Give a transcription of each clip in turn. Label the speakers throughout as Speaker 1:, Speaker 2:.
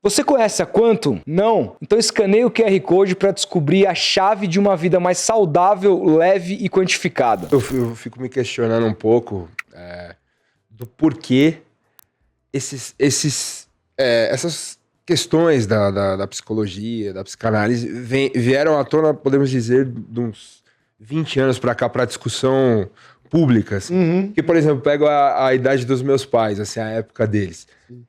Speaker 1: Você conhece a Quantum? Não? Então escaneie o QR Code para descobrir a chave de uma vida mais saudável, leve e quantificada.
Speaker 2: Eu fico me questionando um pouco do porquê essas questões da psicologia, da psicanálise, vieram à tona, podemos dizer, de uns 20 anos para cá, para discussão pública. Assim. Que, por exemplo, eu pego a idade dos meus pais, assim, a época deles.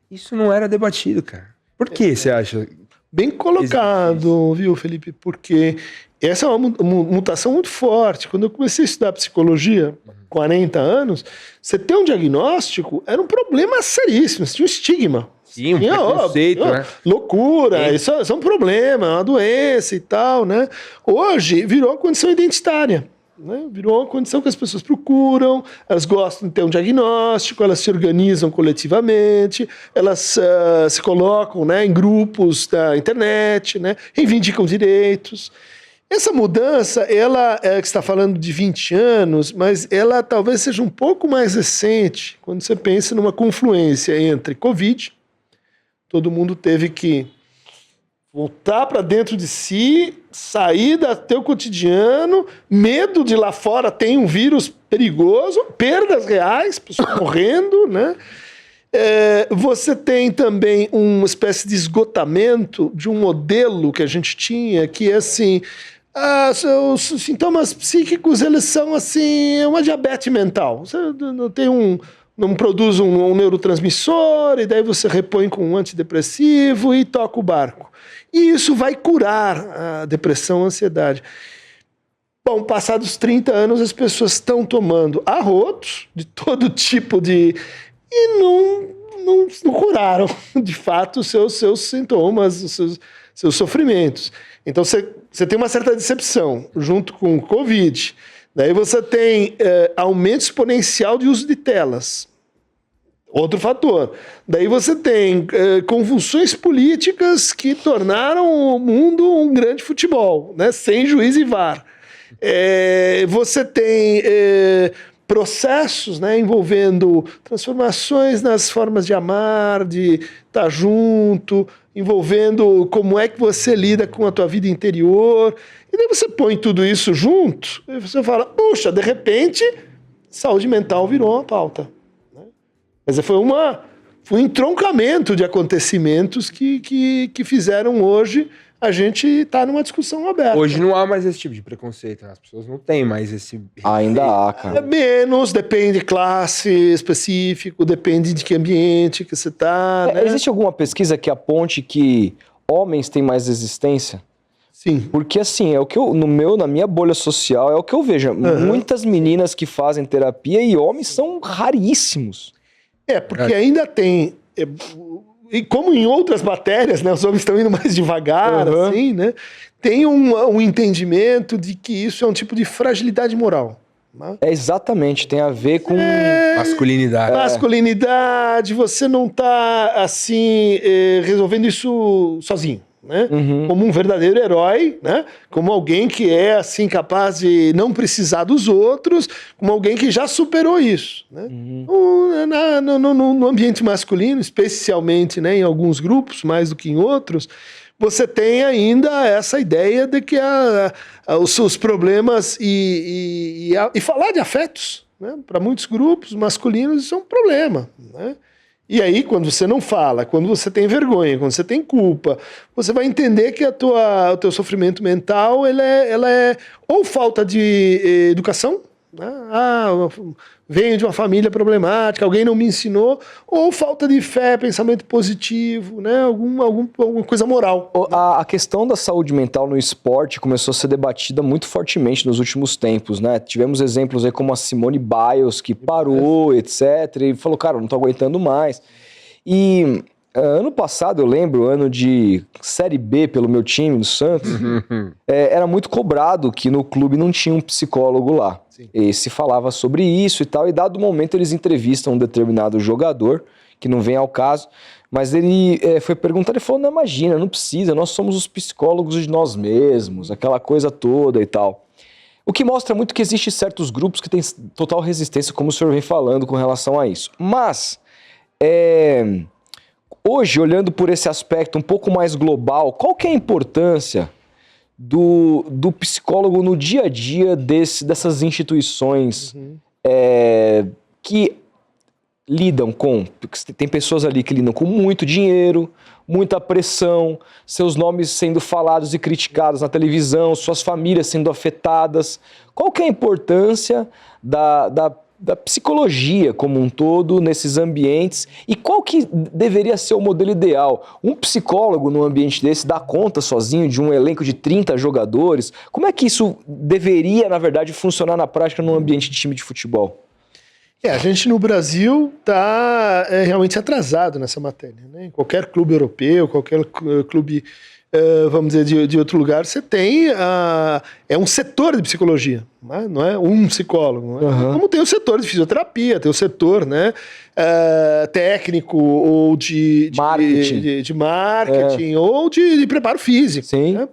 Speaker 2: Isso não era debatido, cara. Por que você acha?
Speaker 3: Bem colocado, viu, Felipe? Porque essa é uma mutação muito forte. Quando eu comecei a estudar psicologia, 40 anos, você ter um diagnóstico era um problema seríssimo, você tinha um estigma.
Speaker 2: Sim, um preconceito, né?
Speaker 3: Loucura, isso é um problema, é uma doença e tal, né? Hoje virou uma condição identitária. Né? Virou uma condição que as pessoas procuram, elas gostam de ter um diagnóstico, elas se organizam coletivamente, elas se colocam, né, em grupos da internet, né, reivindicam direitos. Essa mudança, ela que está falando de 20 anos, mas ela talvez seja um pouco mais recente, quando você pensa numa confluência entre Covid, todo mundo teve que voltar para dentro de si, sair do teu cotidiano, medo de lá fora tem um vírus perigoso, perdas reais, pessoas morrendo, né? Você tem também uma espécie de esgotamento de um modelo que a gente tinha, que é assim, os sintomas psíquicos, eles são assim, uma diabetes mental. Você não produz um neurotransmissor, e daí você repõe com um antidepressivo e toca o barco. E isso vai curar a depressão, a ansiedade. Bom, passados 30 anos, as pessoas estão tomando arrotos de todo tipo e não curaram, de fato, os seus sintomas, os seus sofrimentos. Então, você tem uma certa decepção, junto com o Covid. Daí você tem aumento exponencial de uso de telas. Outro fator. Daí você tem convulsões políticas que tornaram o mundo um grande futebol, né? Sem juiz e VAR. Você tem processos, né, envolvendo transformações nas formas de amar, de estar junto, envolvendo como é que você lida com a tua vida interior. E daí você põe tudo isso junto e você fala, puxa, de repente, saúde mental virou uma pauta. Mas foi um entroncamento de acontecimentos que fizeram hoje a gente estar numa discussão aberta.
Speaker 2: Hoje não há mais esse tipo de preconceito, né? As pessoas não têm mais esse...
Speaker 1: Ainda há, cara.
Speaker 3: Menos, depende de classe específico, depende de que ambiente que você está. Né?
Speaker 1: Existe alguma pesquisa que aponte que homens têm mais resistência?
Speaker 3: Sim.
Speaker 1: Porque assim, é o que na minha bolha social, é o que eu vejo. Muitas meninas que fazem terapia e homens são raríssimos.
Speaker 3: Porque ainda tem... E como em outras matérias, né, os homens estão indo mais devagar, assim, né? Tem um entendimento de que isso é um tipo de fragilidade moral. Né?
Speaker 1: Exatamente, tem a ver com
Speaker 2: masculinidade.
Speaker 3: Masculinidade, você não está, assim, resolvendo isso sozinho. Né? Como um verdadeiro herói, né? Como alguém que é assim capaz de não precisar dos outros, como alguém que já superou isso. Né? No ambiente masculino, especialmente, né, em alguns grupos, mais do que em outros, você tem ainda essa ideia de que os seus problemas e falar de afetos, né? Para muitos grupos masculinos isso é um problema, né? E aí, quando você não fala, quando você tem vergonha, quando você tem culpa, você vai entender que o teu sofrimento mental ela é ou falta de educação, né? Venho de uma família problemática, alguém não me ensinou, ou falta de fé, pensamento positivo, né? Alguma coisa moral.
Speaker 1: A questão da saúde mental no esporte começou a ser debatida muito fortemente nos últimos tempos, né? Tivemos exemplos aí como a Simone Biles, que parou, etc. E falou, cara, não tô aguentando mais. E ano passado, eu lembro, ano de Série B pelo meu time, do Santos, era muito cobrado que no clube não tinha um psicólogo lá. Sim. E se falava sobre isso e tal, e dado momento eles entrevistam um determinado jogador, que não vem ao caso, mas ele foi perguntar, ele falou, não, imagina, não precisa, nós somos os psicólogos de nós mesmos, aquela coisa toda e tal. O que mostra muito que existem certos grupos que têm total resistência, como o senhor vem falando com relação a isso. Mas, Hoje, olhando por esse aspecto um pouco mais global, qual que é a importância do psicólogo no dia a dia dessas instituições que lidam com... Tem pessoas ali que lidam com muito dinheiro, muita pressão, seus nomes sendo falados e criticados na televisão, suas famílias sendo afetadas. Qual que é a importância da psicologia como um todo nesses ambientes e qual que deveria ser o modelo ideal? Um psicólogo num ambiente desse dá conta sozinho de um elenco de 30 jogadores? Como é que isso deveria, na verdade, funcionar na prática num ambiente de time de futebol?
Speaker 3: A gente no Brasil está realmente atrasado nessa matéria, né? Em qualquer clube europeu, qualquer clube, vamos dizer, de outro lugar, você tem um setor de psicologia, né? Não é um psicólogo. Né? Como tem o setor de fisioterapia, tem o setor, né, técnico ou de marketing ou de preparo físico.
Speaker 1: Sim.
Speaker 3: Né?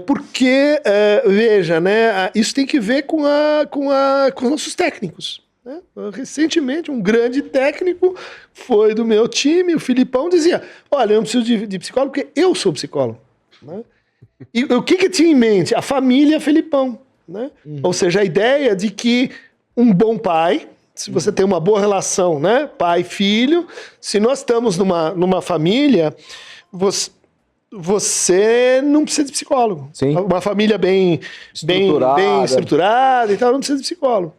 Speaker 3: Porque, veja, né, isso tem que ver com os nossos técnicos. Né? Recentemente, um grande técnico foi do meu time, o Filipão, dizia: olha, eu não preciso de psicólogo porque eu sou psicólogo. Né? E o que tinha em mente? A família Filipão. Né? Ou seja, a ideia de que um bom pai, se você tem uma boa relação, né, pai e filho, se nós estamos numa família, você não precisa de psicólogo.
Speaker 1: Sim.
Speaker 3: Uma família bem estruturada e tal, não precisa de psicólogo.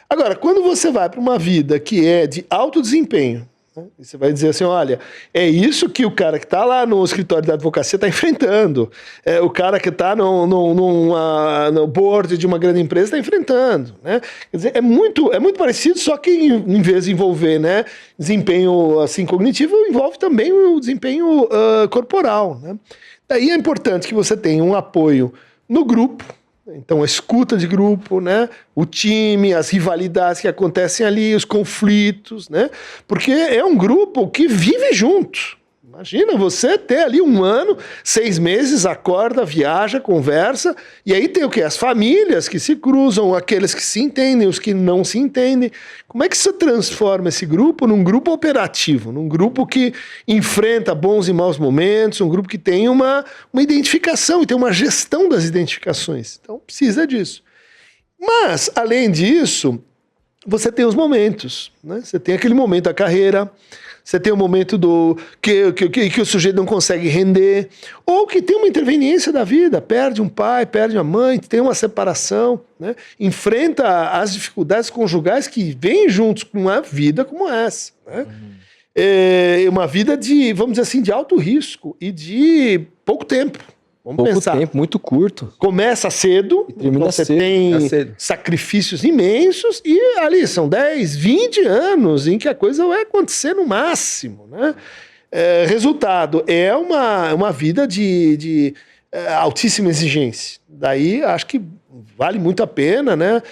Speaker 3: Agora, quando você vai para uma vida que é de alto desempenho, né, você vai dizer assim, olha, é isso que o cara que está lá no escritório da advocacia está enfrentando, o cara que está no board de uma grande empresa está enfrentando. Né? Quer dizer, é muito parecido, só que em vez de envolver, né, desempenho assim, cognitivo, envolve também o desempenho corporal. Né? Daí é importante que você tenha um apoio no grupo. Então, a escuta de grupo, né? O time, as rivalidades que acontecem ali, os conflitos, né? Porque é um grupo que vive junto. Imagina você ter ali 1 ano, 6 meses, acorda, viaja, conversa, e aí tem o quê? As famílias que se cruzam, aqueles que se entendem, os que não se entendem. Como é que você transforma esse grupo num grupo operativo, num grupo que enfrenta bons e maus momentos, um grupo que tem uma identificação e tem uma gestão das identificações? Então, precisa disso. Mas, além disso, você tem os momentos, né? Você tem aquele momento da carreira, você tem o momento que o sujeito não consegue render, ou que tem uma interveniência da vida, perde um pai, perde uma mãe, tem uma separação, né? Enfrenta as dificuldades conjugais que vêm juntos com uma vida como essa. Né? É uma vida de, vamos dizer assim, de alto risco e de pouco tempo. Vamos pensar.
Speaker 1: Pouco tempo, muito curto.
Speaker 3: Começa cedo,
Speaker 1: termina
Speaker 3: você
Speaker 1: cedo.
Speaker 3: tem sacrifícios imensos e ali são 10, 20 anos em que a coisa vai acontecer no máximo. Né? Resultado, é uma vida de altíssima exigência. Daí, acho que vale muito a pena, né?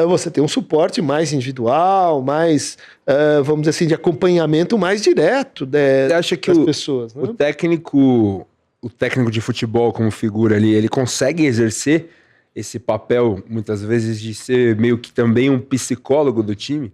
Speaker 3: Você ter um suporte mais individual, mais, vamos dizer assim, de acompanhamento mais direto
Speaker 2: Você acha que
Speaker 3: das pessoas. Né?
Speaker 2: O técnico de futebol como figura ali, ele consegue exercer esse papel, muitas vezes, de ser meio que também um psicólogo do time?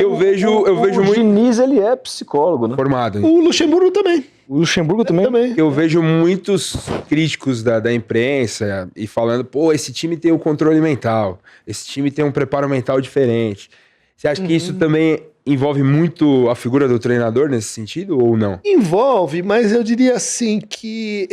Speaker 2: Eu vejo muito...
Speaker 1: O Diniz, ele é psicólogo, né?
Speaker 2: Formado.
Speaker 3: O Luxemburgo também.
Speaker 1: O Luxemburgo também?
Speaker 2: Eu vejo muitos críticos da imprensa e falando, pô, esse time tem um controle mental, esse time tem um preparo mental diferente. Você acha que isso também envolve muito a figura do treinador nesse sentido ou não?
Speaker 3: Envolve, mas eu diria assim que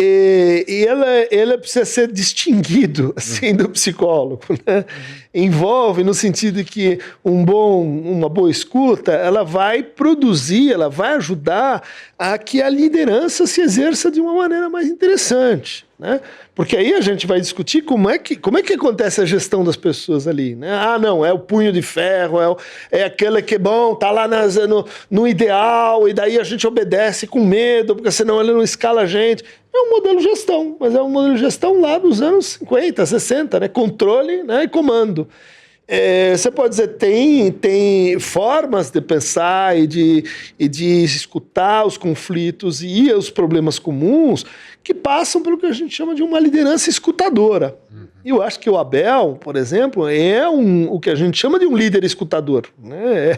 Speaker 3: ele precisa ser distinguido assim, do psicólogo. Né? Envolve no sentido de que uma boa escuta, ela vai produzir, ela vai ajudar a que a liderança se exerça de uma maneira mais interessante. Né? Porque aí a gente vai discutir como é que acontece a gestão das pessoas ali. Né? Ah, não, é o punho de ferro, é aquele que, bom, tá lá no ideal, e daí a gente obedece com medo, porque senão ele não escala a gente. É um modelo de gestão, mas é um modelo de gestão lá dos anos 50, 60, né? Controle, né? E comando. Você pode dizer, tem formas de pensar e de escutar os conflitos e os problemas comuns que passam pelo que a gente chama de uma liderança escutadora. E eu acho que o Abel, por exemplo, é o que a gente chama de um líder escutador. Né?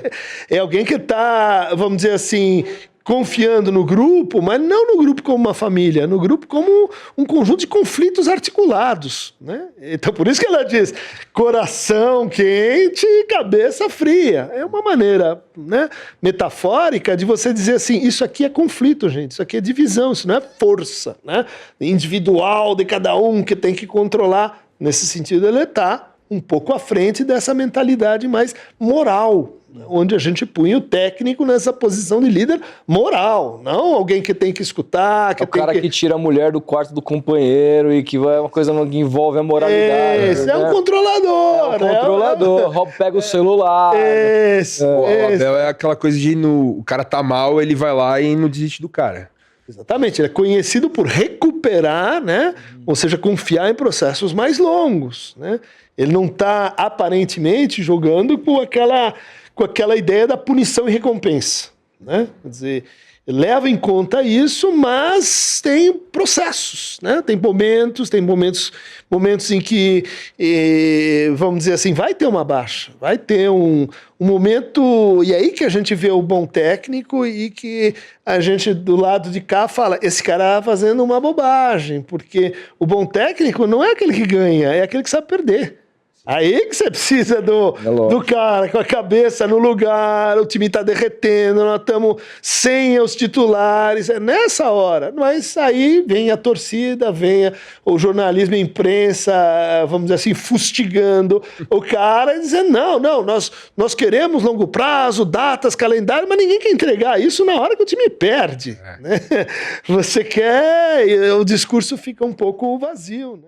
Speaker 3: É alguém que está, vamos dizer assim, confiando no grupo, mas não no grupo como uma família, no grupo como um conjunto de conflitos articulados, né? Então, por isso que ela diz coração quente e cabeça fria. É uma maneira, né, metafórica de você dizer assim, isso aqui é conflito, gente, isso aqui é divisão, isso não é força, né, individual de cada um que tem que controlar. Nesse sentido, ele está um pouco à frente dessa mentalidade mais moral, onde a gente punha o técnico nessa posição de líder moral, não alguém que tem que escutar.
Speaker 1: Que o cara que tira a mulher do quarto do companheiro e que vai uma coisa que envolve a moralidade.
Speaker 3: Esse é um controlador.
Speaker 1: É um controlador, pega o celular.
Speaker 2: O Abel é aquela coisa de o cara tá mal, ele vai lá e não desiste do cara.
Speaker 3: Exatamente, ele é conhecido por recuperar, né? Ou seja, confiar em processos mais longos, né? Ele não está aparentemente jogando com aquela ideia da punição e recompensa, né? Quer dizer, leva em conta isso, mas tem processos, né? Tem momentos em que, vamos dizer assim, vai ter uma baixa, vai ter um momento, e aí que a gente vê o bom técnico e que a gente do lado de cá fala, esse cara tá fazendo uma bobagem, porque o bom técnico não é aquele que ganha, é aquele que sabe perder. Aí que você precisa do cara com a cabeça no lugar, o time tá derretendo, nós estamos sem os titulares, é nessa hora. Mas aí vem a torcida, vem o jornalismo, a imprensa, vamos dizer assim, fustigando o cara e dizendo, não, nós queremos longo prazo, datas, calendário, mas ninguém quer entregar isso na hora que o time perde. Né? Você quer, e o discurso fica um pouco vazio, né?